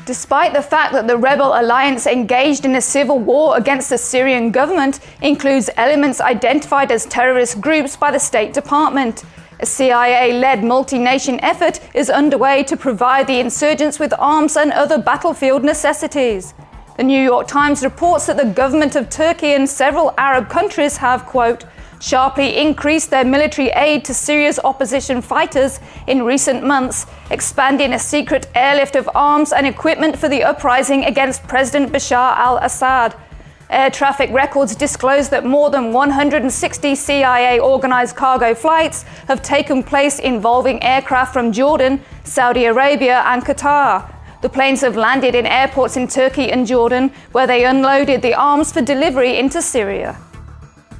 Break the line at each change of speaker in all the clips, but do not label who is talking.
Despite the fact that the rebel alliance engaged in a civil war against the Syrian government includes elements identified as terrorist groups by the State Department, a CIA-led multi-nation effort is underway to provide the insurgents with arms and other battlefield necessities. The New York Times reports that the government of Turkey and several Arab countries have, quote, sharply increased their military aid to Syria's opposition fighters in recent months, expanding a secret airlift of arms and equipment for the uprising against President Bashar al-Assad. Air traffic records disclose that more than 160 CIA-organized cargo flights have taken place involving aircraft from Jordan, Saudi Arabia, and Qatar. The planes have landed in airports in Turkey and Jordan, where they unloaded the arms for delivery into Syria.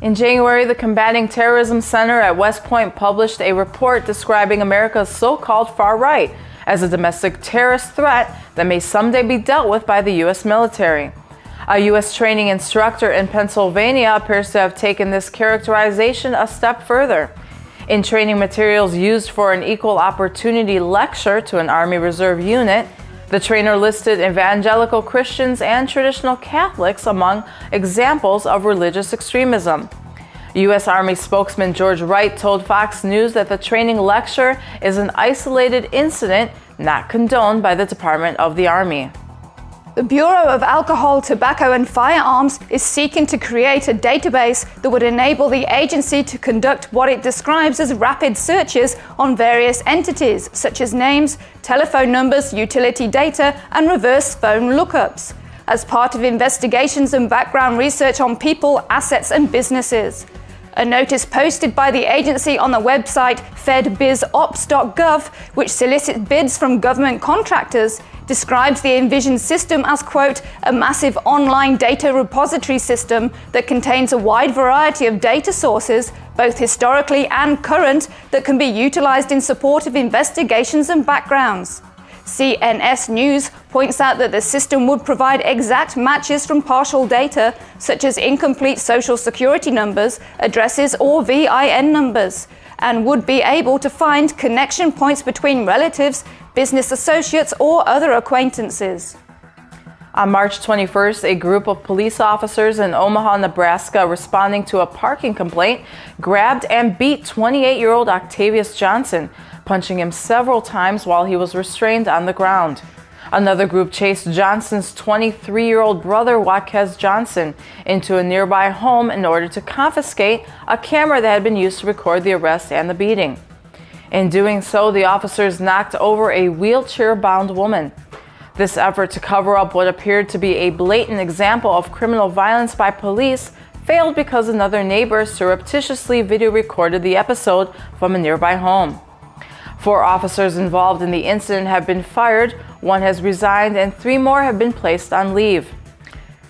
In January, the Combating Terrorism Center at West Point published a report describing America's so-called far right as a domestic terrorist threat that may someday be dealt with by the U.S. military. A U.S. training instructor in Pennsylvania appears to have taken this characterization a step further. In training materials used for an equal opportunity lecture to an Army Reserve unit, the trainer listed evangelical Christians and traditional Catholics among examples of religious extremism. U.S. Army spokesman George Wright told Fox News that the training lecture is an isolated incident not condoned by the Department of the Army.
The Bureau of Alcohol, Tobacco and Firearms is seeking to create a database that would enable the agency to conduct what it describes as rapid searches on various entities, such as names, telephone numbers, utility data, and reverse phone lookups, as part of investigations and background research on people, assets, and businesses. A notice posted by the agency on the website fedbizops.gov, which solicits bids from government contractors, describes the envisioned system as, quote, a massive online data repository system that contains a wide variety of data sources, both historically and current, that can be utilized in support of investigations and backgrounds. CNS News points out that the system would provide exact matches from partial data, such as incomplete social security numbers, addresses, or VIN numbers, and would be able to find connection points between relatives, business associates, or other acquaintances.
On March 21st, a group of police officers in Omaha, Nebraska, responding to a parking complaint, grabbed and beat 28-year-old Octavius Johnson, punching him several times while he was restrained on the ground. Another group chased Johnson's 23-year-old brother, Waquez Johnson, into a nearby home in order to confiscate a camera that had been used to record the arrest and the beating. In doing so, the officers knocked over a wheelchair-bound woman. This effort to cover up what appeared to be a blatant example of criminal violence by police failed because another neighbor surreptitiously video recorded the episode from a nearby home. 4 officers involved in the incident have been fired, 1 has resigned, and 3 more have been placed on leave.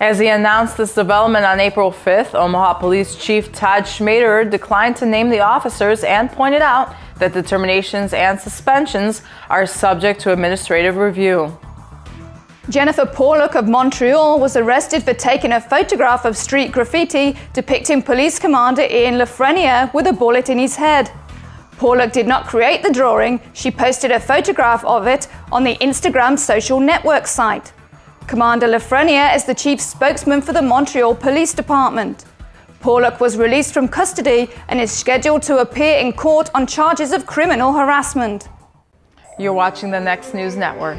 As he announced this development on April 5th, Omaha Police Chief Todd Schmaderer declined to name the officers and pointed out that the terminations and suspensions are subject to administrative review.
Jennifer Porlock of Montreal was arrested for taking a photograph of street graffiti depicting Police Commander Ian Lafreniere with a bullet in his head. Porlock did not create the drawing, she posted a photograph of it on the Instagram social network site. Commander Lafreniere is the chief spokesman for the Montreal Police Department. Porlock was released from custody and is scheduled to appear in court on charges of criminal harassment.
You're watching the Next News Network.